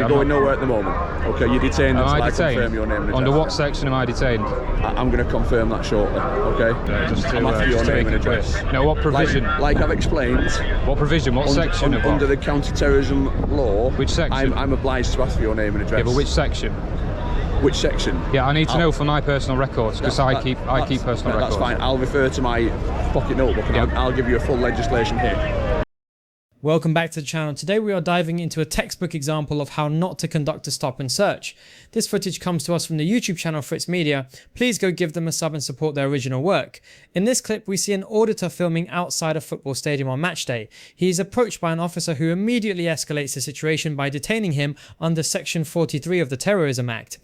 You're going nowhere at the moment. Okay, you're detained until I confirm your name and address. Under what section am I detained? I'm going to confirm that shortly, okay? I'm after your name and address. No, what provision? Like I've explained. What provision? What section of what? Under the counter-terrorism law. Which section? I'm obliged to ask for your name and address. Yeah, but which section? Which section? Yeah, I need to know for my personal records, because I keep personal records. That's fine. I'll refer to my pocket notebook and I'll give you a full legislation hit. Welcome back to the channel. Today we are diving into a textbook example of how not to conduct a stop and search. This footage comes to us from the YouTube channel Fritz Media. Please go give them a sub and support their original work. In this clip we see an auditor filming outside a football stadium on match day. He is approached by an officer who immediately escalates the situation by detaining him under section 43 of the Terrorism Act.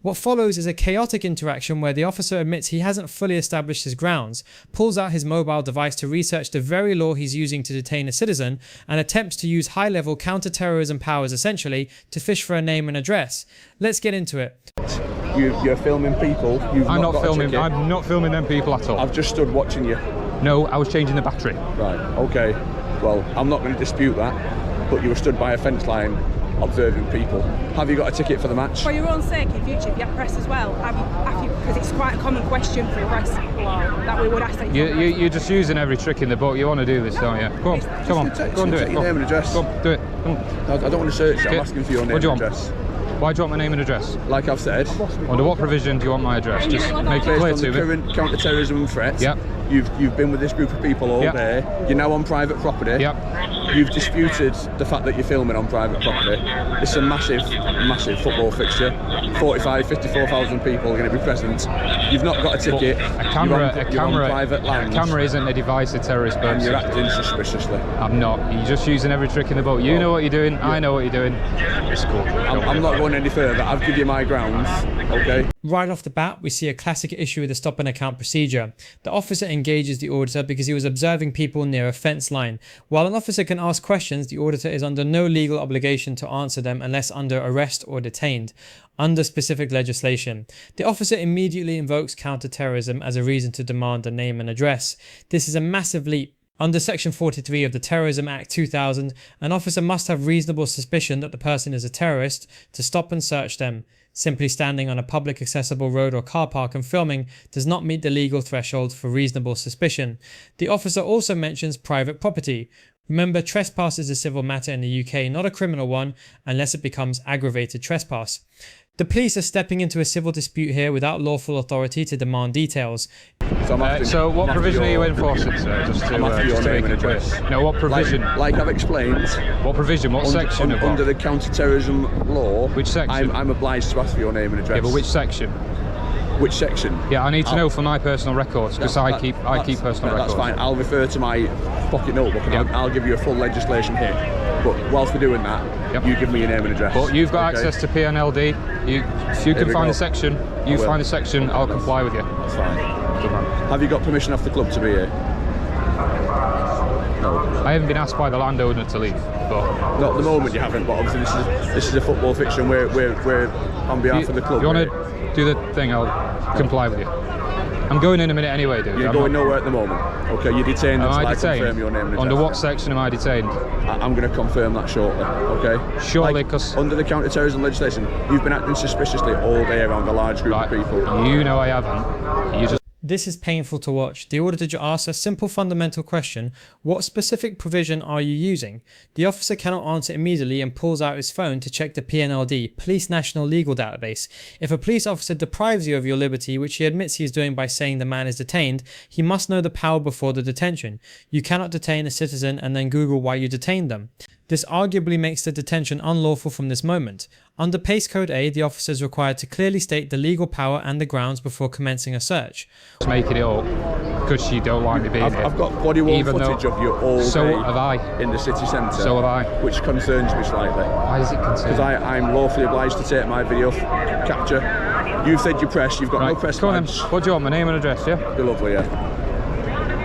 What follows is a chaotic interaction where the officer admits he hasn't fully established his grounds, pulls out his mobile device to research the very law he's using to detain a citizen, and attempts to use high-level counter-terrorism powers essentially to fish for a name and address. Let's get into it. You're filming people. I'm not filming them people at all. I've just stood watching you. No, I was changing the battery. Right, okay. Well, I'm not going to dispute that, but you were stood by a fence line observing people. Have you got a ticket for the match? For your own sake, in future, if you have press as well, because it's quite a common question for press that we would ask that you're just using every trick in the book. You want to do this, don't you? Go on, come on, go and do it. Take your name and address. Go on, do it. Come on. I don't want to search you. I'm asking for your name and address. Why do you want my name and address? Like I've said. Under what provision do you want my address? Just make it clear to me. Based on the current counter-terrorism threat. Yep. You've been with this group of people all day. You're now on private property. Yep. You've disputed the fact that you're filming on private property. It's a massive football fixture. 54,000 people are going to be present. You've not got a ticket. You're on private land. A camera isn't a device of terrorist purposes. And you're acting suspiciously. I'm not. You're just using every trick in the book. You know what you're doing. I know what you're doing. It's cool. I'm not going any further. I'll give you my grounds. Okay. Right off the bat, we see a classic issue with the stop and account procedure. The officer engages the auditor because he was observing people near a fence line. While an officer can ask questions, the auditor is under no legal obligation to answer them unless under arrest or detained, under specific legislation. The officer immediately invokes counter-terrorism as a reason to demand a name and address. This is a massive leap. Under section 43 of the Terrorism Act 2000, an officer must have reasonable suspicion that the person is a terrorist to stop and search them. Simply standing on a public accessible road or car park and filming does not meet the legal threshold for reasonable suspicion. The officer also mentions private property. Remember, trespass is a civil matter in the UK, not a criminal one, unless it becomes aggravated trespass. The police are stepping into a civil dispute here without lawful authority to demand details. So what provision are you enforcing, sir? Just to make it clear. No, what provision? Like I've explained. What provision? What section? Under the counter-terrorism law. Which section? I'm obliged to ask for your name and address. Yeah, but which section? Which section? Yeah, I need to know for my personal records, because I keep personal records. That's fine. I'll refer to my pocket notebook and I'll give you a full legislation hit. But whilst we're doing that, you give me your name and address. But you've got access to PNLD. If you can find a section, I'll comply with you. That's fine. Good man. Have you got permission off the club to be here? No. I haven't been asked by the landowner to leave. But not at the moment you haven't, but obviously this is a football fixture and we're on behalf of the club. If you want to do the thing, I'll comply with you. I'm going in a minute anyway, dude. You're going nowhere at the moment. Okay, you're detained until I confirm your name and address. Under what section am I detained? I'm going to confirm that shortly, okay? Surely, because under the counter-terrorism legislation, you've been acting suspiciously all day around a large group of people. You know I haven't. You just... This is painful to watch. The auditor asks a simple fundamental question: what specific provision are you using? The officer cannot answer immediately and pulls out his phone to check the PNLD, Police National Legal Database. If a police officer deprives you of your liberty, which he admits he is doing by saying the man is detained, he must know the power before the detention. You cannot detain a citizen and then Google why you detained them. This arguably makes the detention unlawful from this moment. Under PACE Code A, the officer is required to clearly state the legal power and the grounds before commencing a search. Just making it up because you don't like me being here. I've got body-worn footage of you all day have I. In the city centre. So have I. Which concerns me slightly. Why does it concern? Because I'm lawfully obliged to take my video capture. You've said you press, you've got no press badge. What do you want, my name and address, yeah? You're lovely, yeah.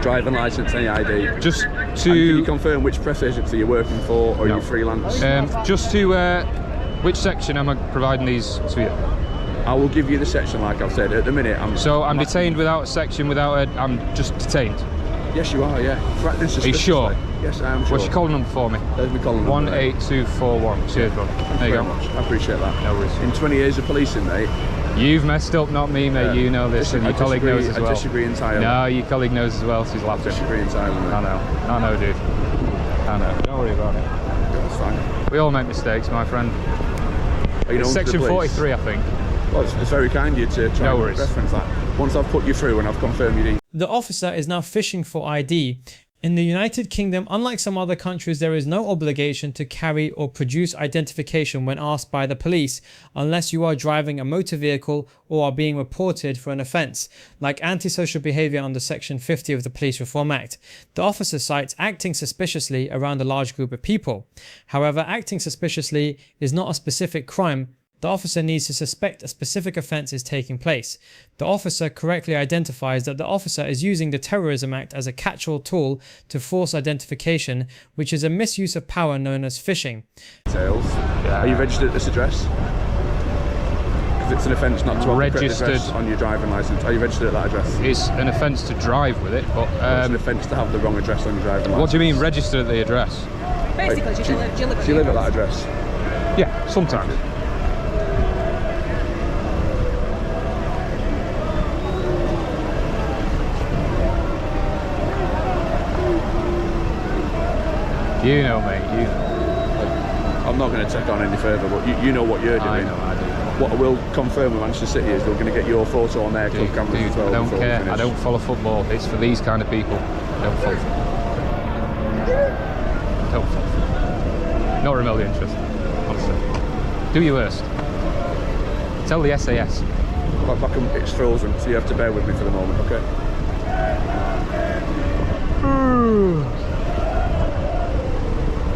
Driving licence, any ID. Just to... And can you confirm which press agency you're working for, or you freelance? Just to... which section am I providing these to you? I will give you the section like I've said. At the minute, I'm detained without a section, I'm just detained? Yes, you are, yeah. For acting Are you suspiciously. sure? Yes, I am sure. What's your calling number for me? There's my calling number. 18241. Cheers, bro. There you go. Much. I appreciate that. No worries. In 20 years of policing, mate. You've messed up, not me, mate. You know this, and your colleague knows as well. I disagree entirely. No, your colleague knows as well, so he's laughing. I disagree entirely, mate. I know, dude. I know. Don't worry about it. That's fine. We all make mistakes, my friend. Are you known to the Section police? 43, I think. Well, it's very kind of you to try and worries. reference that. Once I've put you through and I've confirmed your details. The officer is now fishing for ID. In the United Kingdom, unlike some other countries, there is no obligation to carry or produce identification when asked by the police unless you are driving a motor vehicle or are being reported for an offence, like antisocial behaviour under Section 50 of the Police Reform Act. The officer cites acting suspiciously around a large group of people. However, acting suspiciously is not a specific crime. The officer needs to suspect a specific offence is taking place. The officer correctly identifies that the officer is using the Terrorism Act as a catch-all tool to force identification, which is a misuse of power known as phishing. Yeah. Are you registered at this address? Because it's an offence not to have the correct address on your driving licence. Are you registered at that address? It's an offence to drive with it, but it's an offence to have the wrong address on your driving licence. What do you mean registered at the address? Basically, do you live at that address? Yeah, sometimes. You know, mate, you know. I'm not going to take on any further, but you know what you're doing. I know. What I will confirm with Manchester City is they're going to get your photo on their club cameras as well. I don't care. I don't follow football. It's for these kind of people. I don't follow football. Don't follow football. Not remotely interested, honestly. Do your worst. Tell the SAS. It's frozen, so you have to bear with me for the moment, okay?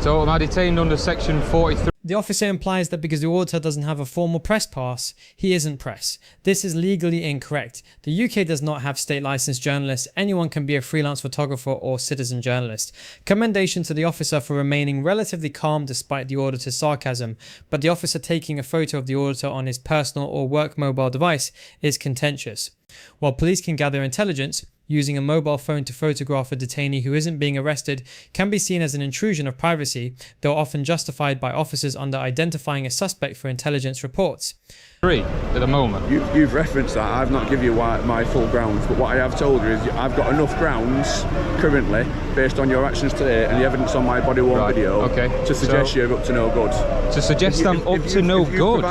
So am I detained under Section 43? The officer implies that because the auditor doesn't have a formal press pass, he isn't press. This is legally incorrect. The UK does not have state licensed journalists. Anyone can be a freelance photographer or citizen journalist. Commendation to the officer for remaining relatively calm despite the auditor's sarcasm, but the officer taking a photo of the auditor on his personal or work mobile device is contentious. While police can gather intelligence, using a mobile phone to photograph a detainee who isn't being arrested can be seen as an intrusion of privacy, though often justified by officers under identifying a suspect for intelligence reports. At the moment. You've referenced that. I've not given you my full grounds, but what I have told you is I've got enough grounds currently, based on your actions today and the evidence on my body-worn video, to suggest you're up to no good. To suggest I'm up to no good?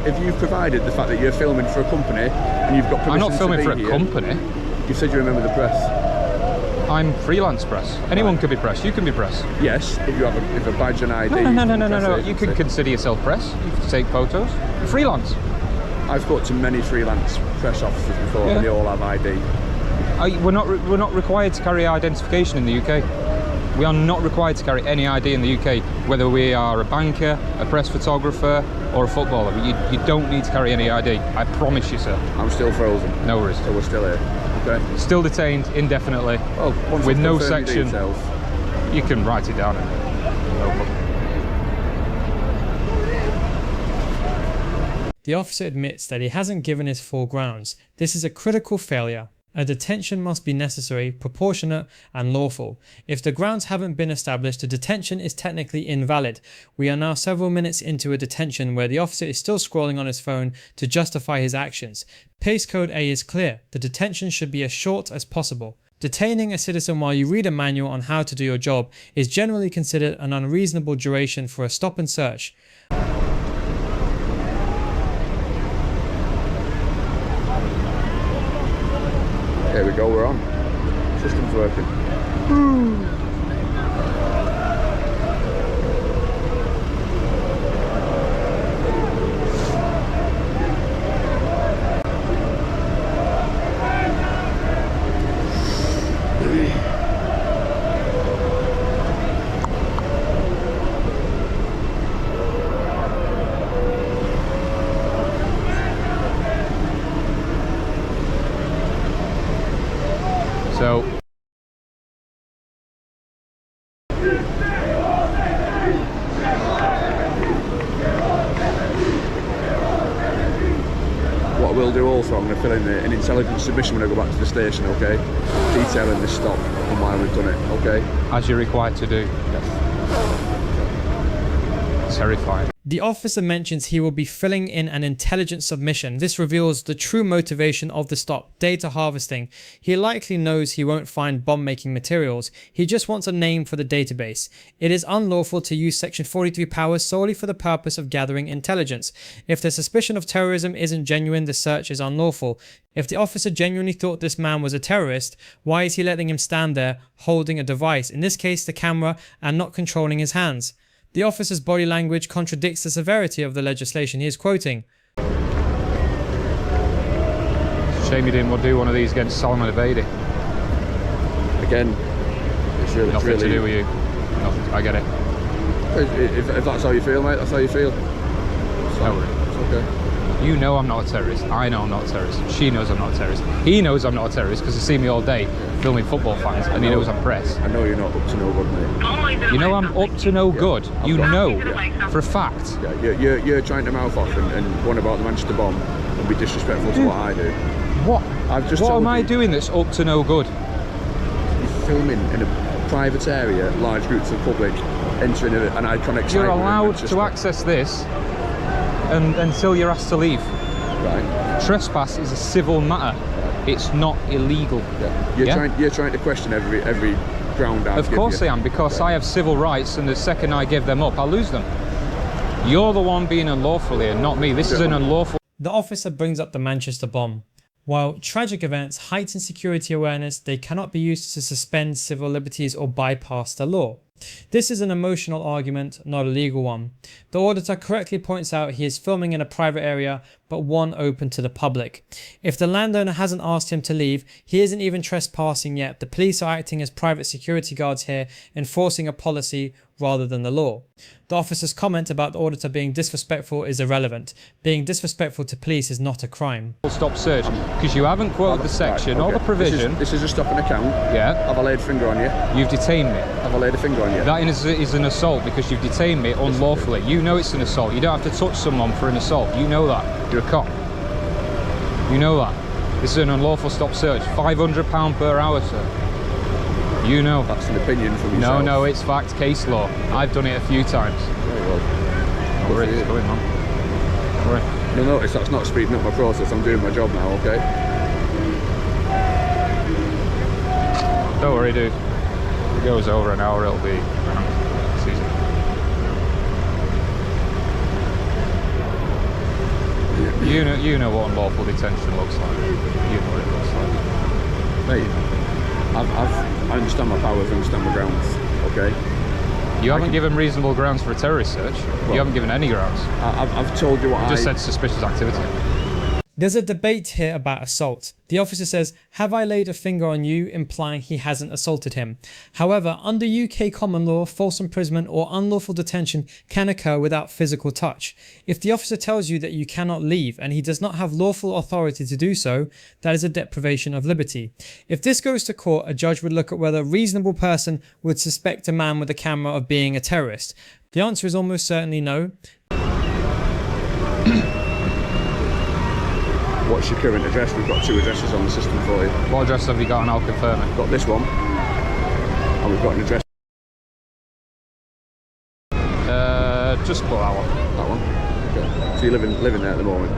If you've provided the fact that you're filming for a company and you've got permission to be here... I'm not filming for a company. You said you remember the press. I'm freelance press. Anyone can be press. You can be press. Yes, if you have a badge and ID. No. You can consider yourself press. You can take photos. You're freelance. I've spoken to many freelance press officers before, and they all have ID. We're not required to carry identification in the UK. We are not required to carry any ID in the UK, whether we are a banker, a press photographer, or a footballer. You don't need to carry any ID. I promise you, sir. I'm still frozen. No worries. So we're still here. Okay. Still detained indefinitely. Well, with no section. You can write it down. No problem. The officer admits that he hasn't given his full grounds. This is a critical failure. A detention must be necessary, proportionate, and lawful. If the grounds haven't been established, a detention is technically invalid. We are now several minutes into a detention where the officer is still scrolling on his phone to justify his actions. Pace Code A is clear. The detention should be as short as possible. Detaining a citizen while you read a manual on how to do your job is generally considered an unreasonable duration for a stop and search. There we go, we're on. System's working. So what I will do also, I'm going to fill in an intelligence submission when I go back to the station, okay? Detailing this stop and why we've done it, okay? As you're required to do. Yes. Terrifying. The officer mentions he will be filling in an intelligence submission. This reveals the true motivation of the stop, data harvesting. He likely knows he won't find bomb-making materials. He just wants a name for the database. It is unlawful to use Section 43 powers solely for the purpose of gathering intelligence. If the suspicion of terrorism isn't genuine, the search is unlawful. If the officer genuinely thought this man was a terrorist, why is he letting him stand there holding a device, in this case the camera, and not controlling his hands? The officer's body language contradicts the severity of the legislation he is quoting. Shame you didn't do one of these against Salman Abedi. Again, it's really... Nothing to do with you. Nothing. I get it. If that's how you feel, mate, that's how you feel. No worries. It's okay. You know I'm not a terrorist. I know I'm not a terrorist. She knows I'm not a terrorist. He knows I'm not a terrorist because he's seen me all day filming football fans, and he knows I'm press. I know you're not up to no good, mate. You know I'm up to no good. You know for a fact. Yeah, you're trying to mouth off and one about the Manchester bomb and be disrespectful to what I do. What? What am I doing that's up to no good? You're filming in a private area, large groups of public, entering an iconic site. You're allowed to access this until you're asked to leave. Right. Trespass is a civil matter. It's not illegal. Yeah. You're trying to question every ground I've Of course I am, because I have civil rights, and the second I give them up, I'll lose them. You're the one being unlawful here, not me. This is an unlawful... The officer brings up the Manchester bomb. While tragic events heighten security awareness, they cannot be used to suspend civil liberties or bypass the law. This is an emotional argument, not a legal one. The auditor correctly points out he is filming in a private area, but one open to the public. If the landowner hasn't asked him to leave, he isn't even trespassing yet. The police are acting as private security guards here, enforcing a policy rather than the law. The officer's comment about the auditor being disrespectful is irrelevant. Being disrespectful to police is not a crime. Stop search, because you haven't quoted the section or the provision. This is a stop and account. Yeah. Have I laid a finger on you? You've detained me. Have I laid a finger on you? That is an assault because you've detained me unlawfully. You know it's an assault. You don't have to touch someone for an assault. You know that. You're a cop. You know that. This is an unlawful stop search. £500 per hour, sir. You know. That's an opinion from yourself. No, it's fact, case law. I've done it a few times. Very well. Don't worry, it's going on. Don't worry. You'll notice that's not speeding up my process. I'm doing my job now, okay? Don't worry, dude. If it goes over an hour, it'll be... It's easy. You know what unlawful detention looks like. You know what it looks like. Mate, I understand my powers, I understand my grounds, okay? You haven't given reasonable grounds for a terrorist search. You haven't given any grounds. I've told you what You just said suspicious activity. There's a debate here about assault. The officer says, "Have I laid a finger on you?" implying he hasn't assaulted him. However, under UK common law, false imprisonment or unlawful detention can occur without physical touch. If the officer tells you that you cannot leave and he does not have lawful authority to do so, that is a deprivation of liberty. If this goes to court, a judge would look at whether a reasonable person would suspect a man with a camera of being a terrorist. The answer is almost certainly no. What's your current address? We've got 2 addresses on the system for you. What address have you got, and I'll confirm it? We've got this one, and we've got an address. Just below that one. That one. Okay. So you're living there at the moment.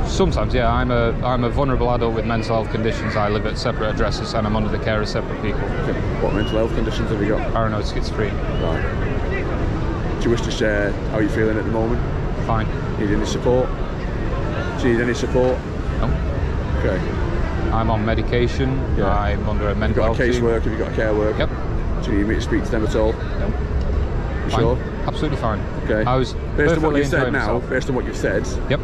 Sometimes, yeah. I'm a vulnerable adult with mental health conditions. I live at separate addresses, and I'm under the care of separate people. Okay. What mental health conditions have you got? Paranoid schizophrenia. Right. Do you wish to share how you're feeling at the moment? Fine. Need any support? Do you need any support? No. Okay. I'm on medication. Yeah. I'm under a mental health Have you got a team. casework? Have you got a care work? Yep. Do you need me to speak to them at all? No. You Fine. sure? Absolutely fine. Okay. I was based on what perfectly you've said enjoying now, myself. based on what you've said, Yep.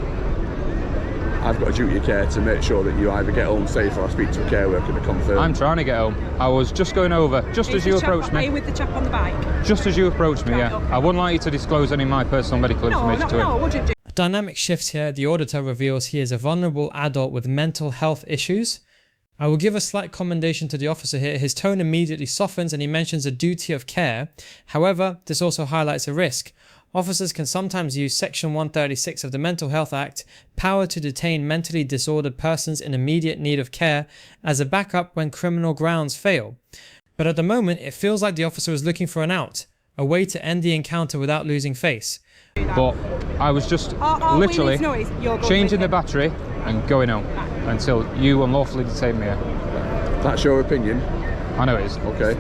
I've got a duty of care to make sure that you either get home safe or I speak to a care worker to confirm. I'm trying to get home. I was just going over, just as you approached Are you me. with the chap on the bike? Just as you approached me, Right, yeah. okay. I wouldn't like you to disclose any of my personal medical information to him. No, I wouldn't do. A dynamic shift here. The auditor reveals he is a vulnerable adult with mental health issues. I will give a slight commendation to the officer here. His tone immediately softens and he mentions a duty of care. However, this also highlights a risk. officers can sometimes use Section 136 of the Mental Health Act, power to detain mentally disordered persons in immediate need of care, as a backup when criminal grounds fail. But at the moment, it feels like the officer was looking for an out, a way to end the encounter without losing face. But I was just literally changing the battery and going home until you unlawfully detained me here. That's your opinion? I know it is. Okay.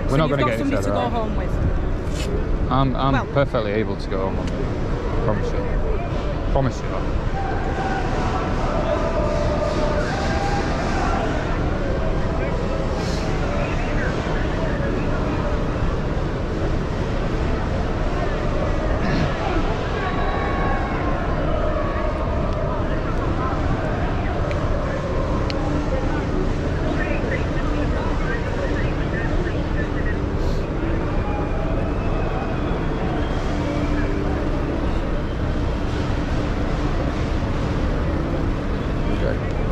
We're not going to get any further. further. To go home with. I'm perfectly able to go home. Promise you. Promise you that.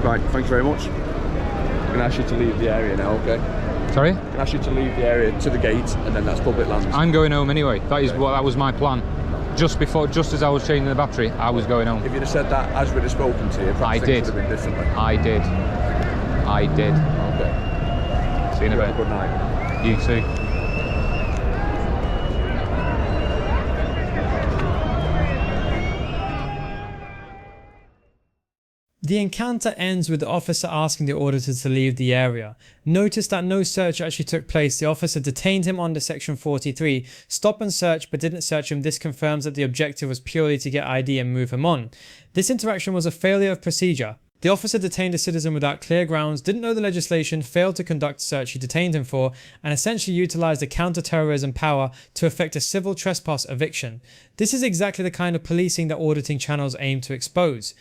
Right, thank you very much. I'm going to ask you to leave the area now, okay? Sorry? I'm going to ask you to leave the area to the gate, and then that's public land. I'm going home anyway. That was my plan. Just as I was changing the battery, I was going home. If you'd have said that as we'd have spoken to you, perhaps things would have been differently. I did. Okay. See you in a bit. Good night. You too. The encounter ends with the officer asking the auditor to leave the area. Notice that no search actually took place. The officer detained him under Section 43, stop and search but didn't search him. This confirms that the objective was purely to get ID and move him on. This interaction was a failure of procedure. The officer detained a citizen without clear grounds, didn't know the legislation, failed to conduct the search he detained him for, and essentially utilised the counter-terrorism power to effect a civil trespass eviction. This is exactly the kind of policing that auditing channels aim to expose.